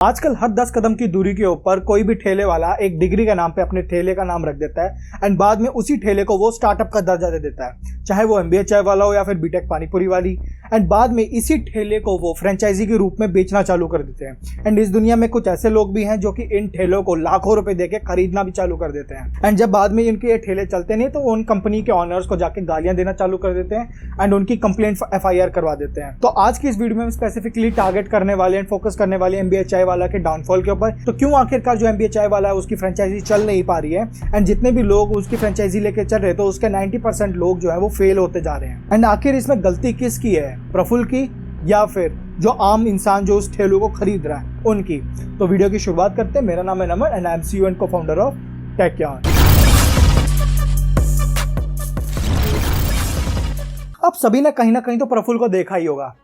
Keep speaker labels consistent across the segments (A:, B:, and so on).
A: आजकल हर 10 कदम की दूरी के ऊपर कोई भी ठेले वाला एक डिग्री के नाम पे अपने ठेले का नाम रख देता है एंड बाद में उसी ठेले को वो स्टार्टअप का दर्जा दे देता है, चाहे वो एमबीए चाय वाला हो या फिर बीटेक पानीपुरी वाली। एंड बाद में इसी ठेले को वो फ्रेंचाइजी के रूप में बेचना चालू कर देते हैं। एंड इस दुनिया में कुछ ऐसे लोग भी हैं जो कि इन ठेलों को लाखों रुपए देके खरीदना भी चालू कर देते हैं। एंड जब बाद में इनके ये ठेले चलते नहीं तो उन कंपनी के ऑनर्स को जाके गालियां देना चालू कर देते हैं एंड उनकी कंप्लेंट FIR करवा देते हैं। तो आज की इस वीडियो में हम स्पेसिफिकली टारगेट करने वाले एंड फोकस करने वाले एमबीए चाय वाला के डाउनफॉल के ऊपर। तो क्यों आखिरकार जो एमबीए चाय वाला है उसकी फ्रेंचाइजी चल नहीं पा रही है एंड जितने भी लोग उसकी फ्रेंचाइजी लेके चल रहे हैं तो उसके 90% लोग जो है वो फेल होते जा रहे हैं। एंड आखिर इसमें गलती किसकी है, प्रफुल्ल की या फिर जो आम इंसान जो उस ठेलों को खरीद रहा है उनकी। तो वीडियो की शुरुआत करते हैं। मेरा नाम है Naman and I am CEO and co-founder of Techyarn. अब सभी ने कहीं ना कहीं तो प्रफुल्ल को देखा ही होगा।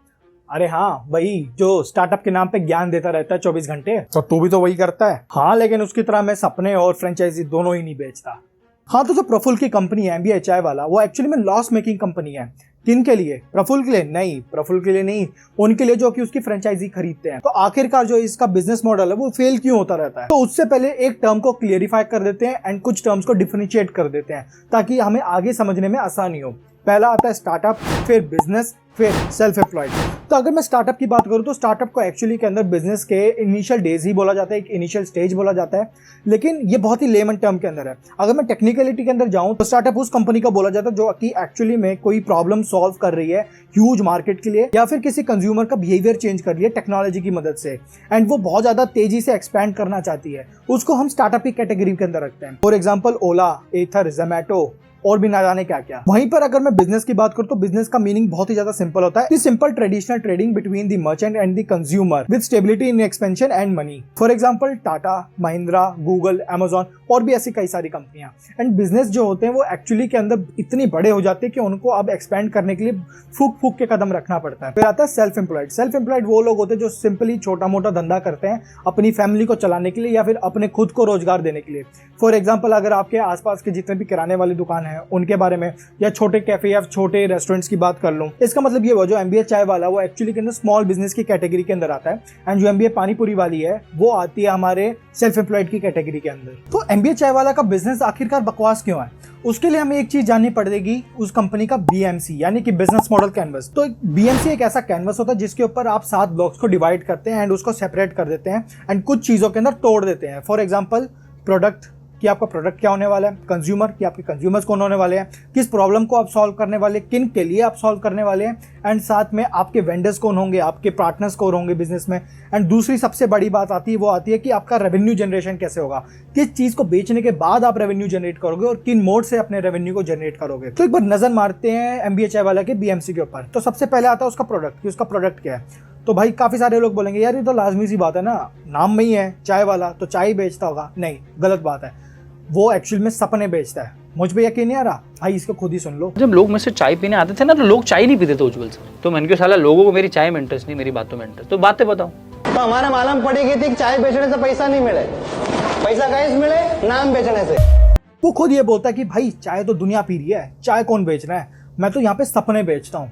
A: अरे हाँ, वही जो स्टार्टअप के नाम पे ज्ञान देता रहता है 24 घंटे। तो तू भी तो वही करता है। हाँ, लेकिन उसकी तरह मैं सपने और फ्रेंचाइजी दोनों ही नहीं बेचता। हाँ, तो जो प्रफुल्ल की कंपनी है एमबीए चाय वाला, वो एक्चुअली में लॉस मेकिंग कंपनी है। किन के लिए? प्रफुल्ल के लिए नहीं, प्रफुल्ल के लिए नहीं, उनके लिए जो कि उसकी फ्रेंचाइजी खरीदते हैं। तो आखिरकार जो इसका बिजनेस मॉडल है वो फेल क्यों होता रहता है? तो उससे पहले एक टर्म को क्लियरिफाई कर देते हैं एंड कुछ टर्म्स को डिफरेंशिएट कर देते हैं ताकि हमें आगे समझने में आसानी हो। पहला आता है स्टार्टअप, फिर बिजनेस, फिर सेल्फ एम्प्लॉयड। तो अगर मैं स्टार्टअप की बात करूं तो स्टार्टअप को एक्चुअली के अंदर बिजनेस के इनिशियल डेज ही बोला जाता है, एक इनिशियल स्टेज बोला जाता है, लेकिन ये बहुत ही लेमन टर्म के अंदर है। अगर मैं टेक्निकलिटी के अंदर जाऊं तो स्टार्टअप उस कंपनी को बोला जाता है जो कि एक्चुअली में कोई प्रॉब्लम सॉल्व कर रही है ह्यूज मार्केट के लिए या फिर किसी कंज्यूमर का बिहेवियर चेंज कर रही है टेक्नोलॉजी की मदद से एंड वो बहुत ज्यादा तेजी से एक्सपैंड करना चाहती है। उसको हम स्टार्टअप की कैटेगरी के अंदर रखते हैं। फॉर एग्जाम्पल ओला, एथर, जोमैटो और भी ना जाने क्या क्या। वहीं पर अगर मैं बिजनेस की बात करूं तो बिजनेस का मीनिंग बहुत ही ज्यादा सिंपल होता है। Simple traditional trading between the merchant and the consumer with stability in expansion and money. For example Tata, Mahindra, Google, Amazon और भी ऐसी कई सारी कंपनियां। एंड बिजनेस जो होते हैं वो एक्चुअली के अंदर इतनी बड़े हो जाते हैं कि उनको अब एक्सपेंड करने के लिए फूक फूक के कदम रखना पड़ता है। फिर आता है सेल्फ एम्प्लॉयड। सेल्फ एम्प्लॉयड वो लोग होते हैं जो सिंपली छोटा मोटा धंधा करते हैं अपनी फैमिली को चलाने के लिए या फिर अपने खुद को रोजगार देने के लिए। फॉर एग्जाम्पल अगर आपके आसपास के जितने भी किराने वाली दुकान है उनके बारे में या छोटे कैफे या छोटे रेस्टोरेंट्स की बात कर लूं, इसका मतलब ये हुआ जो एमबीए चाय वाला वो एक्चुअली के अंदर स्मॉल बिजनेस की कैटेगरी के अंदर आता है एंड जो एमबीए पानीपुरी वाली है वो आती है हमारे सेल्फ एम्प्लॉयड की कैटेगरी के अंदर। तो एमबीए चाय वाला का बिजनेस आखिरकार बकवास क्यों है? उसके लिए हमें एक चीज जाननी पड़ेगी, उस कंपनी का BMC यानी कि बिजनेस मॉडल कैनवस। तो BMC एक ऐसा कैनवस होता है जिसके ऊपर आप 7 ब्लॉक्स को डिवाइड करते हैं एंड उसको सेपरेट कर देते हैं एंड कुछ चीजों के अंदर तोड़ देते हैं। फॉर एग्जाम्पल प्रोडक्ट कि आपका प्रोडक्ट क्या होने वाला है, कंज्यूमर कि आपके कंज्यूमर्स कौन होने वाले हैं, किस प्रॉब्लम को आप सॉल्व करने वाले, किन के लिए आप सॉल्व करने वाले हैं एंड साथ में आपके वेंडर्स कौन होंगे, आपके पार्टनर्स कौन होंगे बिजनेस में। एंड दूसरी सबसे बड़ी बात आती है वो आती है कि आपका रेवेन्यू जनरेशन कैसे होगा, किस चीज को बेचने के बाद आप रेवेन्यू जनरेट करोगे और किन मोड से अपने रेवेन्यू को जनरेट करोगे। तो एक बार नजर मारते हैं एमबीए चाय वाला के BMC के ऊपर। तो सबसे पहले आता है उसका प्रोडक्ट कि उसका प्रोडक्ट क्या है। तो भाई काफी सारे लोग बोलेंगे यार ये तो लाजमी सी बात है ना, नाम में ही है चाय वाला तो चाय ही बेचता होगा। नहीं, गलत बात है, वो एक्चुअल में सपने बेचता है। मुझ पे यकीन नहीं आ रहा भाई, इसको खुद ही सुन लो।
B: जब लोग मुझसे चाय पीने आते थे ना तो लोग चाय नहीं पीते थे उज्जवल से। तो मैंने कहा साला लोगों को मेरी चाय में इंटरेस्ट नहीं, मेरी बातों में इंटरेस्ट, तो बातें बताओ।
C: तो हमारे मालूम पड़ेगी थी कि चाय बेचने से पैसा नहीं मिले, पैसा कैसे मिले? नाम बेचने से।
A: वो खुद ये बोलता है कि भाई चाय तो दुनिया पी रही है, चाय कौन बेच रहा है, मैं तो यहाँ पे सपने बेचता हूँ।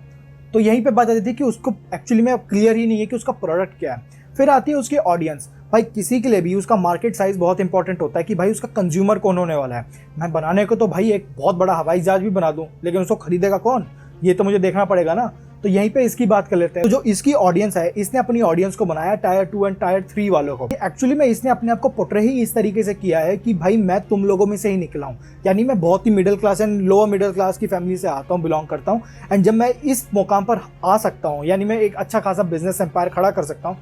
A: तो यहीं पे बात आती थी कि उसको एक्चुअली में क्लियर ही नहीं है कि उसका प्रोडक्ट क्या है। फिर आती है उसकी ऑडियंस। भाई किसी के लिए भी उसका मार्केट साइज बहुत इंपॉर्टेंट होता है कि भाई उसका कंज्यूमर कौन होने वाला है। मैं बनाने को तो भाई एक बहुत बड़ा हवाई जहाज भी बना दूं, लेकिन उसको खरीदेगा कौन, ये तो मुझे देखना पड़ेगा ना। तो यहीं पे इसकी बात कर लेते हैं। तो जो इसकी ऑडियंस है, इसने अपनी ऑडियंस को बनाया टायर 2 एंड टायर 3 वालों को। एक्चुअली में इसने अपने आप को पोर्ट्रे ही इस तरीके से किया है कि भाई मैं तुम लोगों में से ही निकला हूँ, यानी मैं बहुत ही middle class and lower middle class की फैमिली से आता हूँ, बिलोंग करता हूँ। एंड जब मैं इस मुकाम पर आ सकता हूँ, यानी मैं एक अच्छा खासा बिजनेस एम्पायर खड़ा कर सकता हूँ,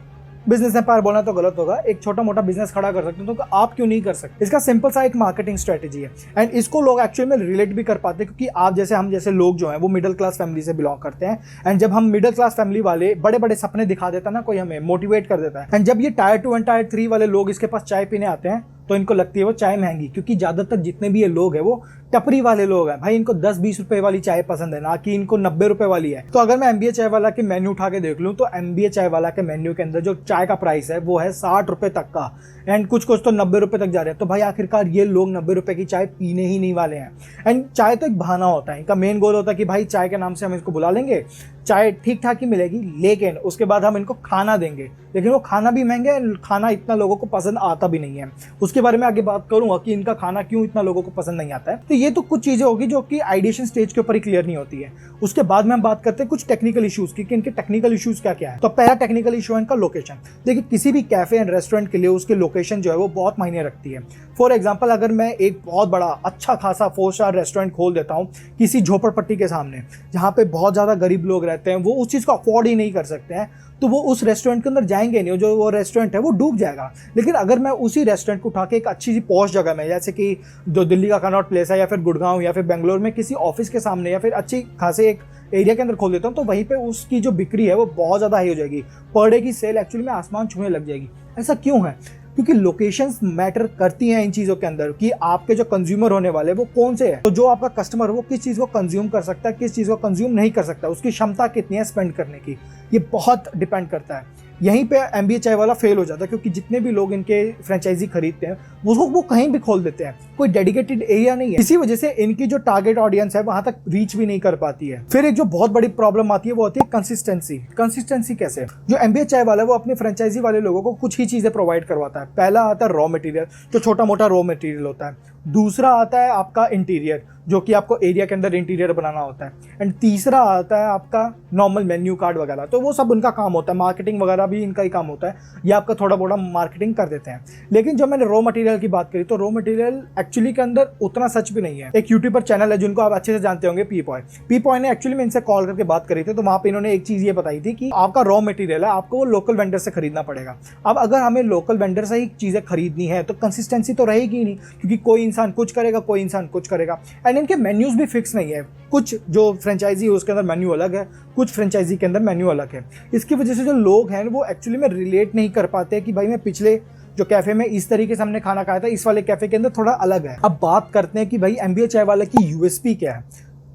A: बिजनेस एम्पायर बोलना तो गलत होगा, एक छोटा मोटा बिजनेस खड़ा कर सकते हो, तो आप क्यों नहीं कर सकते? इसका सिंपल सा एक मार्केटिंग स्ट्रेटेजी है एंड इसको लोग एक्चुअली में रिलेट भी कर पाते हैं क्योंकि आप जैसे हम जैसे लोग जो हैं वो मिडिल क्लास फैमिली से बिलोंग करते हैं। एंड जब हम मिडिल क्लास फैमिली वाले बड़े बड़े सपने दिखा देता है ना कोई, हमें मोटिवेट कर देता है। एंड जब ये टायर 2 एंड टायर 3 वाले लोग इसके पास चाय पीने आते हैं तो इनको लगती है वो चाय महंगी, क्योंकि ज्यादातर जितने भी ये लोग हैं वो टपरी वाले लोग हैं। भाई इनको 10-20 रुपए वाली चाय पसंद है, ना कि इनको 90 रुपए वाली है। तो अगर मैं एमबीए चाय वाला के मेन्यू उठा के देख लूं तो एमबीए चाय वाला के मेन्यू के अंदर जो चाय का प्राइस है वो है 60 रुपए तक का एंड कुछ तो 90 रुपए तक जा रहे हैं। तो भाई आखिरकार ये लोग 90 रुपए की चाय पीने ही नहीं वाले हैं। एंड चाय तो एक बहाना होता है, इनका मेन गोल होता है कि भाई चाय के नाम से हम इसको बुला लेंगे, चाय ठीक ठाक ही मिलेगी, लेकिन उसके बाद हम इनको खाना देंगे, लेकिन वो खाना भी महंगा है, खाना इतना लोगों को पसंद आता भी नहीं है। उसके बारे में आगे बात करूंगा कि इनका खाना क्यों इतना लोगों को पसंद नहीं आता है। तो ये तो कुछ चीज़ें होगी जो कि आइडिएशन स्टेज के ऊपर ही क्लियर नहीं होती है। उसके बाद में हम बात करते हैं कुछ टेक्निकल इश्यूज़ की कि इनके टेक्निकल इश्यूज़ क्या क्या है। तो पहला टेक्निकल इशू है इनका लोकेशन। देखिए, किसी भी कैफे एंड रेस्टोरेंट के लिए उसकी लोकेशन जो है वो बहुत मायने रखती है। फॉर एग्जाम्पल, अगर मैं एक बहुत बड़ा अच्छा खासा 4 स्टार रेस्टोरेंट खोल देता हूँ किसी झोपड़पट्टी के सामने, जहाँ पे बहुत ज़्यादा गरीब लोग रहते हैं, वो उस चीज़ को अफोर्ड ही नहीं कर सकते हैं, तो वो उस रेस्टोरेंट के अंदर जाएंगे नहीं, जो वो रेस्टोरेंट है वो डूब जाएगा। लेकिन अगर मैं उसी रेस्टोरेंट को उठा के एक अच्छी सी पॉश जगह में, जैसे कि जो दिल्ली का कनॉट प्लेस है या फिर गुड़गांव या फिर बेंगलोर में किसी ऑफिस के सामने या फिर अच्छी खासे एक एरिया के अंदर खोल देता हूँ, तो वहीं पे उसकी जो बिक्री है वो बहुत ज़्यादा हाई हो जाएगी। पर डे की सेल एक्चुअली में आसमान छूने लग जाएगी। ऐसा क्यों है? क्योंकि लोकेशंस मैटर करती हैं इन चीज़ों के अंदर कि आपके जो कंज्यूमर होने वाले वो कौन से हैं। तो जो आपका कस्टमर है वो किस चीज़ को कंज्यूम कर सकता है, किस चीज़ को कंज्यूम नहीं कर सकता, उसकी क्षमता कितनी है स्पेंड करने की, ये बहुत डिपेंड करता है। यहीं पे MBA चाय वाला फेल हो जाता है, क्योंकि जितने भी लोग इनके फ्रेंचाइजी खरीदते हैं वो कहीं भी खोल देते हैं, कोई डेडिकेटेड एरिया नहीं है। इसी वजह से इनकी जो टारगेट ऑडियंस है वहां तक रीच भी नहीं कर पाती है। फिर एक जो बहुत बड़ी प्रॉब्लम आती है वो होती है कंसिस्टेंसी। कंसिस्टेंसी कैसे? जो MBA चाय वाला है वो अपने फ्रेंचाइजी वाले लोगों को कुछ ही चीजें प्रोवाइड करवाता है। पहला आता है रॉ मटेरियल, जो छोटा मोटा रॉ मटेरियल होता है। दूसरा आता है आपका इंटीरियर, जो कि आपको एरिया के अंदर इंटीरियर बनाना होता है। एंड तीसरा आता है आपका नॉर्मल मेन्यू कार्ड वगैरह, तो वो सब उनका काम होता है। मार्केटिंग वगैरह भी इनका ही काम होता है, ये आपका थोड़ा बड़ा मार्केटिंग कर देते हैं। लेकिन जब मैंने रॉ मटेरियल की बात करी, तो रॉ मटेरियल एक्चुअली के अंदर उतना सच भी नहीं है। एक यूट्यूबर चैनल है जिनको आप अच्छे से जानते होंगे, पी पॉय ने एक्चुअली में इनसे कॉल करके बात करी थी, तो वहाँ पे इन्होंने एक चीज़ ये बताई थी कि आपका रॉ मटेरियल है, आपको वो लोकल वेंडर से खरीदना पड़ेगा। अब अगर हमें लोकल वेंडर से ही चीज़ें खरीदनी है तो कंसिस्टेंसी तो रहेगी ही नहीं, क्योंकि कोई इंसान कुछ करेगा, कोई इंसान कुछ करेगा। एंड इनके मेन्यूज भी फिक्स नहीं है। कुछ जो फ्रेंचाइजी है उसके अंदर मेन्यू अलग है, कुछ फ्रेंचाइजी के अंदर मेन्यू अलग है। इसकी वजह से जो लोग हैं वो एक्चुअली में रिलेट नहीं कर पाते कि भाई मैं पिछले जो कैफे में इस तरीके से हमने खाना खाया था, इस वाले कैफे के अंदर थोड़ा अलग है। अब बात करते हैं कि भाई MBA चाय वाले की USP क्या है।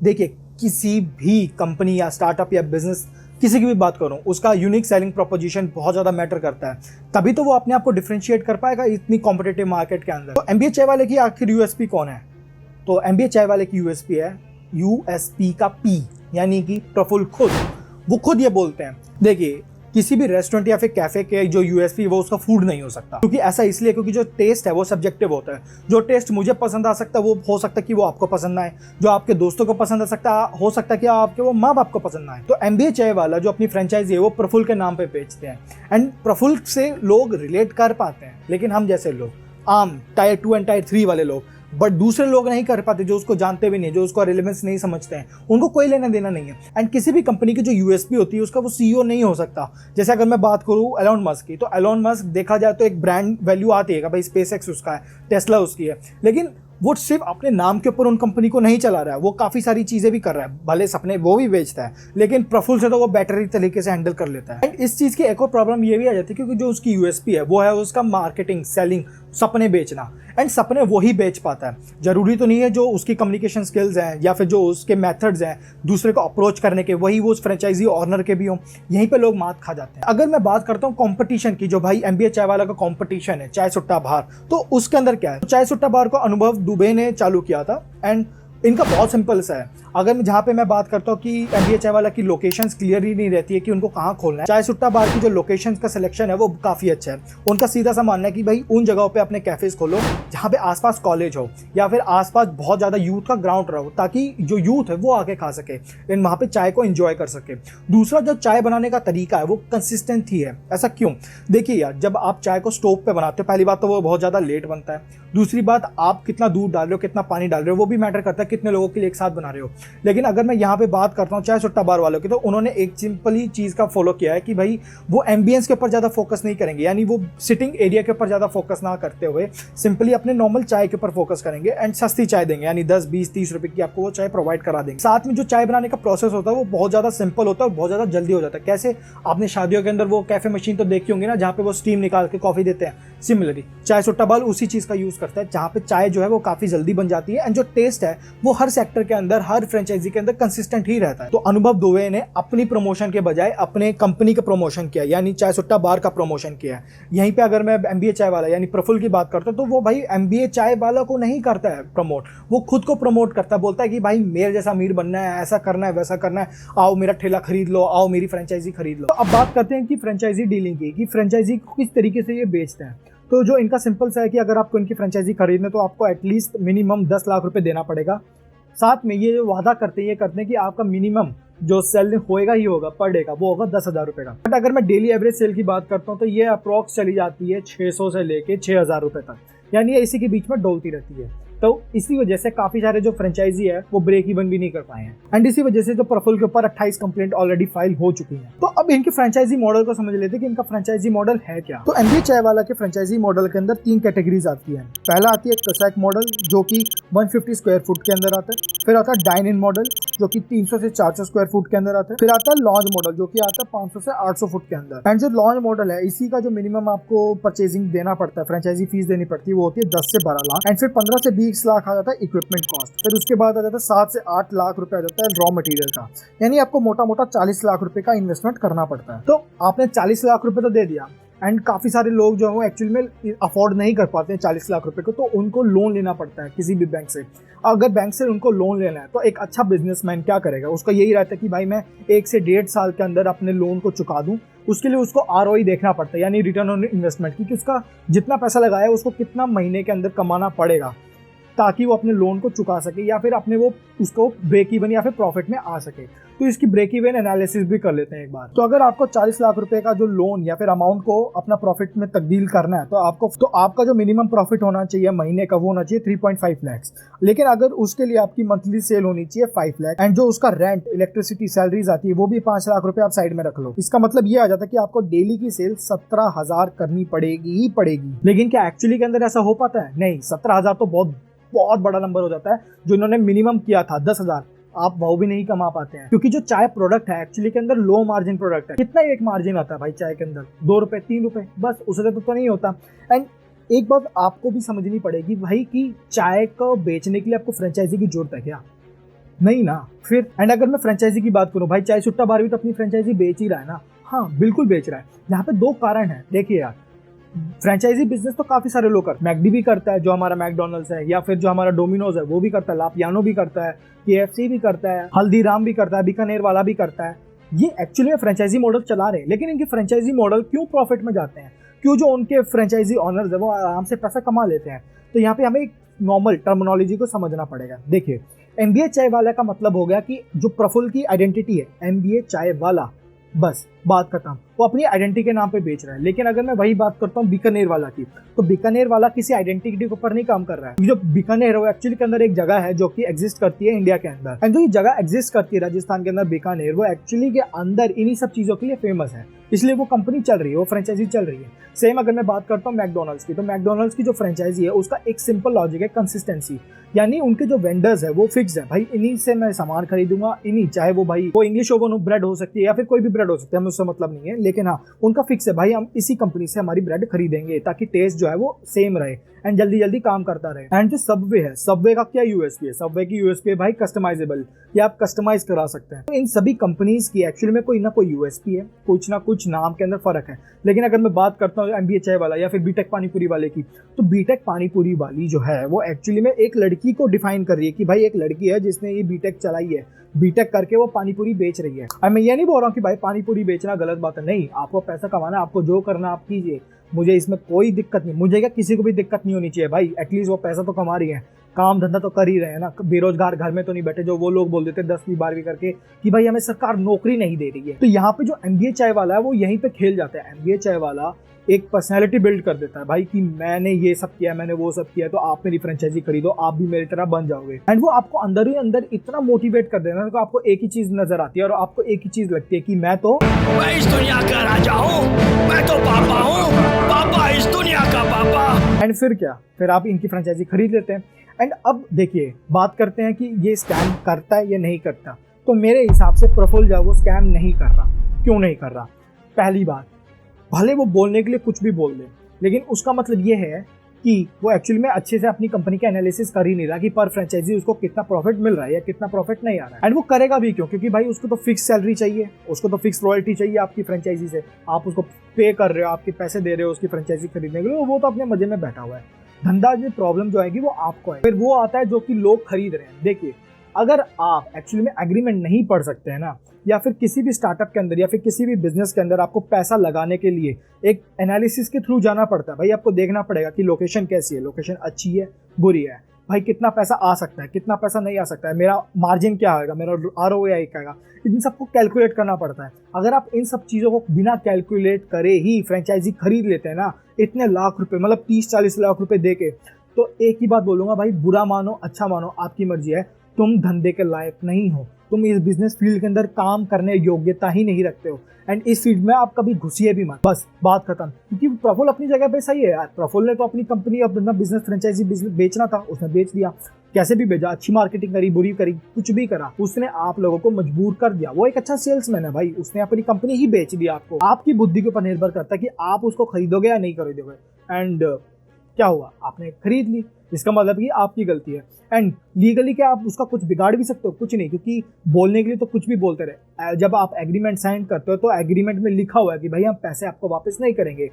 A: देखिए, किसी भी कंपनी या स्टार्टअप या बिजनेस, किसी की भी बात करूं, उसका यूनिक सेलिंग प्रोपोजिशन बहुत ज़्यादा मैटर करता है, तभी तो वो अपने आप को डिफरेंशिएट कर पाएगा इतनी कॉम्पिटिटिव मार्केट के अंदर। तो MBA चाय वाले की आखिर USP कौन है? तो MBA चाय वाले की USP है USP का P, यानी कि प्रफुल्ल खुद। वो खुद ये बोलते हैं, देखिए किसी भी रेस्टोरेंट या फिर कैफे के जो USP वो उसका फूड नहीं हो सकता। क्योंकि ऐसा इसलिए क्योंकि जो टेस्ट है वो सब्जेक्टिव होता है। जो टेस्ट मुझे पसंद आ सकता है वो हो सकता है कि वो आपको पसंद ना आए, जो आपके दोस्तों को पसंद आ सकता है हो सकता है कि आपके वो माँ बाप को पसंद ना आए। तो MBA चाय वाला जो अपनी फ्रेंचाइजी है वो प्रफुल्ल के नाम पे बेचते हैं, एंड प्रफुल्ल से लोग रिलेट कर पाते हैं। लेकिन हम जैसे लोग, आम टायर 2 एंड टायर 3 वाले लोग, बट दूसरे लोग नहीं कर पाते, जो उसको जानते भी नहीं, जो उसको रिलेवेंस नहीं समझते हैं, उनको कोई लेना देना नहीं है। एंड किसी भी कंपनी की जो USP होती है उसका वो CEO नहीं हो सकता। जैसे अगर मैं बात करूँ एलोन मस्क की, तो एलोन मस्क देखा जाए तो एक ब्रांड वैल्यू आती है कि भाई SpaceX उसका है, टेस्ला उसकी है, लेकिन वो सिर्फ अपने नाम के ऊपर उन कंपनी को नहीं चला रहा है, वो काफ़ी सारी चीज़ें भी कर रहा है। भले सपने वो भी बेचता है, लेकिन प्रफुल्ल से तो वो बेटर तरीके से हैंडल कर लेता है। एंड इस चीज़ की एक और प्रॉब्लम ये भी आ जाती है, क्योंकि जो उसकी USP है वो है उसका मार्केटिंग, सेलिंग, सपने बेचना। एंड सपने वही बेच पाता है। जरूरी तो नहीं है जो उसकी कम्युनिकेशन स्किल्स हैं या फिर जो उसके मेथड्स हैं दूसरे को अप्रोच करने के, वही वो उस फ्रेंचाइजी ऑनर के भी हों। यहीं पे लोग मात खा जाते हैं। अगर मैं बात करता हूँ कंपटीशन की, जो भाई MBA चाय वाला का कंपटीशन है चाय सुट्टा बार, तो उसके अंदर क्या है? चाय सुट्टा बार को अनुभव दुबे ने चालू किया था। एंड इनका बहुत सिंपल सा है। अगर जहाँ पे मैं बात करता हूँ कि MBA चाय वाला की लोकेशंस क्लियर ही नहीं रहती है कि उनको कहाँ खोलना है, चाय सुट्टा बार की जो लोकेशंस का सिलेक्शन है वो काफ़ी अच्छा है। उनका सीधा सा मानना है कि भाई उन जगहों पे अपने कैफेज खोलो जहाँ पे आसपास कॉलेज हो या फिर आसपास बहुत ज़्यादा यूथ का ग्राउंड रहो, ताकि जो यूथ है वो आके खा सके एंड वहाँ पे चाय को एंजॉय कर सके। दूसरा, जो चाय बनाने का तरीका है वो कंसिस्टेंट ही है। ऐसा क्यों? देखिए यार, जब आप चाय को स्टोव पे बनाते हो, पहली बात तो वो बहुत ज़्यादा लेट बनता है। दूसरी बात, आप कितना दूध डाल रहे हो, कितना पानी डाल रहे हो, वो भी मैटर करता है, कितने लोगों के लिए एक साथ बना रहे हो। लेकिन अगर मैं यहाँ पे बात करता हूँ चाय सुट्टा बार वालों की, तो उन्होंने एक सिंपली चीज़ का फॉलो किया है कि भाई वो एम्बियंस के ऊपर ज़्यादा फोकस नहीं करेंगे, यानी वो सिटिंग एरिया के ऊपर ज़्यादा फोकस ना करते हुए सिंपली अपने नॉर्मल चाय के ऊपर फोकस करेंगे एंड सस्ती चाय देंगे, यानी 10, 20, 30 रुपए की आपको वो चाय प्रोवाइड करा देंगे। साथ में जो चाय बनाने का प्रोसेस होता है वो बहुत ज़्यादा सिंपल होता है और बहुत ज़्यादा जल्दी हो जाता है। कैसे? आपने शादियों के अंदर वो कैफे मशीन तो देखी होंगी ना, जहाँ पे वो स्टीम निकाल के कॉफ़ी देते हैं। सिमिलरली चाय सुट्टा बाल उसी चीज का यूज करता है, जहाँ पे चाय जो है वो काफी जल्दी बन जाती है एंड जो टेस्ट है वो हर सेक्टर के अंदर, हर फ्रेंचाइजी के अंदर कंसिस्टेंट ही रहता है। तो अनुभव दुबे ने अपनी प्रमोशन के बजाय अपने कंपनी का प्रमोशन किया, यानी चाय सुट्टा बार का प्रमोशन किया। यहीं पे अगर मैं MBA चाय वाला यानी प्रफुल्ल की बात करता हूँ तो वो भाई MBA चाय वाला को नहीं करता है प्रमोट, वो खुद को प्रमोट करता है, बोलता है कि भाई मेरे जैसा अमीर बनना है, ऐसा करना है, वैसा करना है, आओ मेरा ठेला खरीद लो, आओ मेरी फ्रेंचाइजी खरीद लो। तो अब बात करते हैं कि फ्रेंचाइजी डीलिंग की, कि फ्रेंचाइजी को किस तरीके से ये बेचते हैं। तो जो इनका सिंपल सा है कि अगर आपको इनकी फ्रेंचाइजी खरीदना तो आपको एटलीस्ट मिनिमम 10 लाख रुपए देना पड़ेगा। साथ में ये जो वादा करते हैं, ये करते हैं कि आपका मिनिमम जो सेल होएगा ही होगा पर डे का, वो होगा 10,000 रुपये का। बट अगर मैं डेली एवरेज सेल की बात करता हूँ तो ये अप्रॉक्स चली जाती है 600 से लेके 6,000 रुपये तक, यानी ये इसी के बीच में डोलती रहती है। तो इसी वजह से काफी सारे जो फ्रेंचाइजी है वो ब्रेक इवन भी नहीं कर पाए हैं एंड इसी वजह से जो प्रफुल्ल के ऊपर 28 कंप्लेंट ऑलरेडी फाइल हो चुकी हैं। तो अब इनके फ्रेंचाइजी मॉडल को समझ लेते हैं कि इनका फ्रेंचाइजी मॉडल है क्या। तो MBA चाय वाला के फ्रेंचाइजी मॉडल के अंदर 3 कैटेगरीज आती है। पहला आती है कसाक मॉडल जो कि 150 स्क्वायर फुट के अंदर आता है, फिर आता है डाइन इन मॉडल जो कि 300 से 400 स्क्वायर फुट के अंदर आता है, फिर आता है लॉन्ज मॉडल जो कि आता है 500 से 800 फुट के अंदर। एंड जो लॉन्ज मॉडल है इसी का जो मिनिमम आपको परचेजिंग देना पड़ता है, फ्रेंचाइजी फीस देनी पड़ती है, वो होती है 10 से 12 लाख एंड फिर 15 से 20 लाख आ जाता है इक्विपमेंट कॉस्ट। फिर उसके बाद आ जाता है 7 से 8 लाख रुपए आ जाता है रॉ मटेरियल का, यानी आपको मोटा मोटा 40 लाख रुपए का इन्वेस्टमेंट करना पड़ता है। तो आपने 40 लाख रुपए तो दे दिया एंड काफ़ी सारे लोग जो है वो एक्चुअली में अफोर्ड नहीं कर पाते हैं 40 लाख रुपए को, तो उनको लोन लेना पड़ता है किसी भी बैंक से। अगर बैंक से उनको लोन लेना है तो एक अच्छा बिजनेसमैन क्या करेगा, उसका यही रहता है कि भाई मैं 1 से 1.5 साल के अंदर अपने लोन को चुका दूं। उसके लिए उसको ROI देखना पड़ता है, यानी रिटर्न ऑन इन्वेस्टमेंट, क्योंकि उसका जितना पैसा लगाया है उसको कितना महीने के अंदर कमाना पड़ेगा ताकि वो अपने लोन को चुका सके या फिर अपने वो उसको ब्रेक इवन या फिर प्रॉफिट में आ सके। तो इसकी ब्रेक इवन एनालिसिस भी कर लेते हैं एक बार। तो अगर आपको 40 लाख रुपए का जो लोन या फिर अमाउंट को अपना प्रॉफिट में तब्दील करना है तो आपका जो मिनिमम प्रॉफिट होना चाहिए महीने का वो होना चाहिए 3.5 लाख। लेकिन अगर उसके लिए आपकी मंथली सेल होनी चाहिए 5 लाख एंड जो उसका रेंट, इलेक्ट्रिसिटी, सैलरीज आती है वो भी 5 लाख रुपए आप साइड में रख लो। इसका मतलब ये आ जाता है कि आपको डेली की सेल 17,000 करनी पड़ेगी ही पड़ेगी। लेकिन क्या एक्चुअली के अंदर ऐसा हो पाता है? नहीं, 17,000 तो बहुत बड़ा नंबर हो जाता है। जो इन्होंने मिनिमम किया था 10,000, आप वो भी नहीं कमा पाते हैं, क्योंकि जो चाय प्रोडक्ट है एक्चुअली के अंदर लो मार्जिन प्रोडक्ट है। कितना एक मार्जिन आता है भाई चाय के अंदर? 2 रुपए 3 रुपए, बस, उससे ज्यादा तो नहीं होता। एंड एक बात आपको भी समझनी पड़ेगी भाई कि चाय को बेचने के लिए आपको फ्रेंचाइजी की जरूरत है क्या? नहीं ना। फिर एंड अगर मैं फ्रेंचाइजी की बात करूं, भाई चाय सुट्टा बार भी तो अपनी फ्रेंचाइजी बेच ही रहा है ना। हाँ, बिल्कुल बेच रहा है। यहाँ पे 2 कारण है। देखिए यार, फ्रेंचाइजी बिजनेस तो काफी सारे लोग करते हैं। मैकडी भी करता है जो हमारा मैकडोनल्ड्स है, या फिर जो हमारा डोमिनोज है वो भी करता है, ला पियानो भी करता है, KFC भी करता है, हल्दीराम भी करता है, बीकानेर वाला भी करता है। ये एक्चुअली में फ्रेंचाइजी मॉडल चला रहे हैं, लेकिन इनके फ्रेंचाइजी मॉडल क्यों प्रॉफिट में जाते हैं? क्यों जो उनके फ्रेंचाइजी ऑनर्स है वो आराम से पैसा कमा लेते हैं? तो यहाँ पे हमें एक नॉर्मल टर्मिनोलॉजी को समझना पड़ेगा। देखिए, MBA चाय वाला का मतलब हो गया कि जो प्रफुल्ल की आइडेंटिटी है MBA चाय वाला, बस बात खत्म। वो अपनी आइडेंटिटी के नाम पे बेच रहा है। लेकिन अगर मैं वही बात करता हूँ बीकानेर वाला की, तो बीकानेर वाला किसी आइडेंटिटी के ऊपर नहीं काम कर रहा है। जो बीकानेर है वो एक्चुअली के अंदर एक जगह है जो कि एग्जिस्ट करती है इंडिया के अंदर, एंड जो ये जगह एग्जिस्ट करती है राजस्थान के अंदर बीकानेर, वो एक्चुअली के अंदर इन्हीं सब चीजों के लिए फेमस है, इसलिए वो कंपनी चल रही है, वो फ्रेंचाइजी चल रही है। सेम अगर मैं बात करता हूँ मैकडोनल्ड्स की, तो मैकडोनल्ड्स की जो फ्रेंचाइजी है उसका एक सिंपल लॉजिक है, कंसिस्टेंसी। यानी उनके जो वेंडर्स है वो फिक्स है, भाई इन्हीं से मैं सामान खरीदूंगा, इन्हीं, चाहे वो भाई वो इंग्लिश ओवन ब्रेड हो सकती है या फिर कोई भी ब्रेड हो सकती है, हमें उससे मतलब नहीं है। लेकिन हाँ, उनका फिक्स है भाई, हम इसी कंपनी से हमारी ब्रेड खरीदेंगे ताकि टेस्ट जो है वो सेम रहे एंड जल्दी जल्दी काम करता रहे। एंड जो सबवे है, सबवे का क्या USP है? सबवे की USP है भाई कस्टमाइजेबल, या आप कस्टमाइज करा सकते हैं। तो इन सभी कंपनीज की एक्चुअली में कोई ना कोई USP है, कुछ ना कुछ नाम के अंदर फर्क है। लेकिन अगर मैं बात करता हूँ MBA चाय वाला या फिर बीटेक पानीपुरी वाले की, तो बीटेक पानीपुरी वाली जो है वो एक्चुअली में एक लड़की को डिफाइन कर रही है कि भाई एक लड़की है जिसने ये बीटेक चलाई है, बीटेक करके वो पानीपुरी बेच रही है। और मैं ये नहीं बोल रहा हूँ कि भाई पानीपुरी बेचना गलत बात है, नहीं, आपको पैसा कमाना, आपको जो करना आप कीजिए, मुझे इसमें कोई दिक्कत नहीं, मुझे क्या किसी को भी दिक्कत नहीं होनी चाहिए भाई। एटलीस्ट वो पैसा तो कमा रही है, काम धंधा तो कर ही रहे हैं ना, बेरोजगार घर में तो नहीं बैठे जो वो लोग बोल देते 10वीं 12वीं करके कि भाई हमें सरकार नौकरी नहीं दे रही है। तो यहाँ पे जो MBA चाय वाला है वो यहीं पे खेल जाता है। MBA चाय वाला एक पर्सनैलिटी बिल्ड कर देता है भाई कि मैंने ये सब किया, मैंने वो सब किया, तो आप मेरी फ्रेंचाइजी खरीदो, आप भी मेरी तरह बन जाओगे। एंड वो आपको अंदर ही अंदर इतना मोटिवेट कर देना तो आपको एक ही चीज नजर आती है और आपको एक ही चीज लगती है कि मैं
D: इस दुनिया का राजा हूँ, मैं तो पापा हूँ, पापा इस दुनिया का पापा।
A: एंड फिर क्या, फिर आप इनकी फ्रेंचाइजी खरीद लेते हैं। एंड अब देखिए, बात करते हैं कि ये स्कैम करता है या नहीं करता। तो मेरे हिसाब से प्रफुल्ल जो वो स्कैम नहीं कर रहा। क्यों नहीं कर रहा? पहली बात, भले वो बोलने के लिए कुछ भी बोल दे, लेकिन उसका मतलब ये है कि वो एक्चुअली में अच्छे से अपनी कंपनी का एनालिसिस कर ही नहीं रहा कि पर फ्रेंचाइजी उसको कितना प्रॉफिट मिल रहा है या कितना प्रॉफिट नहीं आ रहा है। एंड वो करेगा भी क्यों? क्योंकि भाई उसको तो फिक्स सैलरी चाहिए, उसको तो फिक्स रॉयल्टी चाहिए आपकी फ्रेंचाइजी से। आप उसको पे कर रहे हो, आपके पैसे दे रहे हो उसकी फ्रेंचाइजी खरीदने के लिए, वो तो अपने मजे में बैठा हुआ है। धंधा में प्रॉब्लम जो आएगी वो आपको है। फिर वो आता है जो कि लोग खरीद रहे हैं। देखिए, अगर आप एक्चुअली में एग्रीमेंट नहीं पढ़ सकते हैं ना, या फिर किसी भी स्टार्टअप के अंदर या फिर किसी भी बिजनेस के अंदर आपको पैसा लगाने के लिए एक एनालिसिस के थ्रू जाना पड़ता है। भाई आपको देखना पड़ेगा कि लोकेशन कैसी है, लोकेशन अच्छी है, बुरी है, भाई कितना पैसा आ सकता है, कितना पैसा नहीं आ सकता है, मेरा मार्जिन क्या आएगा, मेरा ROI क्या आएगा, इन सबको कैलकुलेट करना पड़ता है। अगर आप इन सब चीज़ों को बिना कैलकुलेट करे ही फ्रेंचाइजी खरीद लेते हैं ना, इतने लाख रुपए, मतलब 30-40 लाख रुपए दे के, तो एक ही बात बोलूँगा भाई, बुरा मानो अच्छा मानो आपकी मर्जी है, तुम धंधे के लायक नहीं हो, तुम इस बिजनेस फील्ड के अंदर काम करने योग्यता ही नहीं रखते हो। एंड इस फील्ड में आप कभी घुसिए भी मत, बस बात खत्म। क्योंकि प्रफुल्ल अपनी जगह पे सही है यार, प्रफुल्ल ने तो अपनी कंपनी अपना बिजनेस फ्रेंचाइजी बेचना था, उसने बेच दिया। कैसे भी बेचा, अच्छी मार्केटिंग करी, बुरी करी, कुछ भी करा, उसने आप लोगों को मजबूर कर दिया। वो एक अच्छा सेल्समैन है भाई, उसने अपनी कंपनी ही बेच दिया आपको। आपकी बुद्धि के ऊपर निर्भर करता है कि आप उसको खरीदोगे या नहीं खरीदोगे। एंड क्या हुआ, आपने खरीद ली, इसका मतलब कि आपकी गलती है। एंड लीगली क्या आप उसका कुछ बिगाड़ भी सकते हो? कुछ नहीं, क्योंकि बोलने के लिए तो कुछ भी बोलते रहे। जब आप एग्रीमेंट साइन करते हो तो एग्रीमेंट में लिखा हुआ है कि भाई हम पैसे आपको वापस नहीं करेंगे,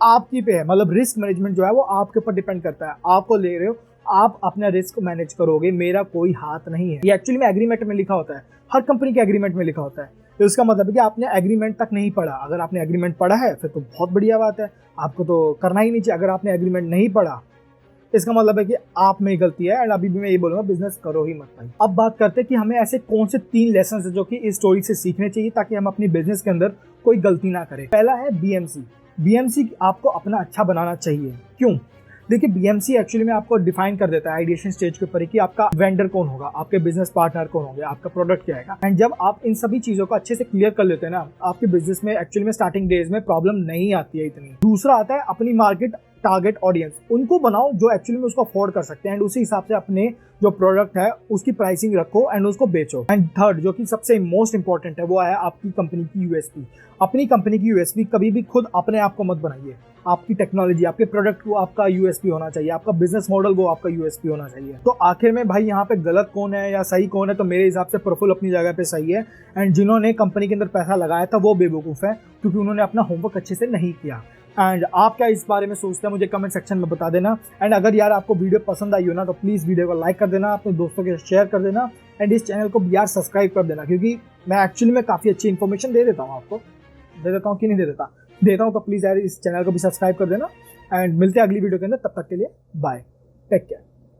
A: आपकी पे है। मतलब रिस्क मैनेजमेंट जो है वो आपके ऊपर डिपेंड करता है, आपको ले रहे हो, आप अपना रिस्क मैनेज करोगे, मेरा कोई हाथ नहीं है। ये एक्चुअली में एग्रीमेंट में लिखा होता है, हर कंपनी के एग्रीमेंट में लिखा होता है। तो इसका मतलब है कि आपने एग्रीमेंट तक नहीं पढ़ा। अगर आपने एग्रीमेंट पढ़ा है फिर तो बहुत बढ़िया बात है, आपको तो करना ही नहीं चाहिए। अगर आपने एग्रीमेंट नहीं पढ़ा, इसका मतलब है कि आप में ही गलती है। एंड अभी भी मैं ये बोलूँगा, बिजनेस करो ही मत भाई। अब बात करते हैं कि हमें ऐसे कौन से 3 लेसन है जो कि इस स्टोरी से सीखने चाहिए ताकि हम अपनी बिजनेस के अंदर कोई गलती ना करें। पहला है BMC। BMC आपको अपना अच्छा बनाना चाहिए। क्यों? देखिए, BMC एक्चुअली में आपको डिफाइन कर देता है आइडिएशन स्टेज के ऊपर कि आपका वेंडर कौन होगा, आपके बिजनेस पार्टनर कौन होंगे, आपका प्रोडक्ट क्या आएगा। एंड जब आप इन सभी चीज़ों को अच्छे से क्लियर कर लेते हैं ना, आपके बिजनेस में एक्चुअली में स्टार्टिंग डेज में प्रॉब्लम नहीं आती है इतनी। दूसरा आता है अपनी मार्केट टारगेट ऑडियंस, उनको बनाओ जो एक्चुअली में उसको अफोर्ड कर सकते हैं। एंड उसी हिसाब से अपने जो प्रोडक्ट है उसकी प्राइसिंग रखो एंड उसको बेचो। एंड थर्ड, जो कि सबसे मोस्ट इंपॉर्टेंट है, वो है आपकी कंपनी की USP। अपनी कंपनी की USP कभी भी खुद अपने आप को मत बनाइए। आपकी टेक्नोलॉजी, आपके प्रोडक्ट वो आपका USP होना चाहिए, आपका बिजनेस मॉडल वो आपका USP होना चाहिए। तो आखिर में भाई यहाँ पे गलत कौन है या सही कौन है? तो मेरे हिसाब से प्रफुल्ल अपनी जगह पे सही है। एंड जिन्होंने कंपनी के अंदर पैसा लगाया था वो बेवकूफ़ है, क्योंकि उन्होंने अपना होमवर्क अच्छे से नहीं किया। एंड आप क्या इस बारे में सोचते हैं मुझे कमेंट सेक्शन में बता देना। एंड अगर यार आपको वीडियो पसंद आई हो ना, तो प्लीज़ वीडियो को लाइक कर देना, अपने दोस्तों के शेयर कर देना, एंड इस चैनल को यार सब्सक्राइब कर देना, क्योंकि मैं एक्चुअली में काफ़ी अच्छी इन्फॉर्मेशन दे देता हूँ आपको। दे देता हूँ कि नहीं दे देता हूँ, तो प्लीज़ यार इस चैनल को भी सब्सक्राइब कर देना। एंड मिलते हैं अगली वीडियो के अंदर, तब तक के लिए बाय, टेक केयर।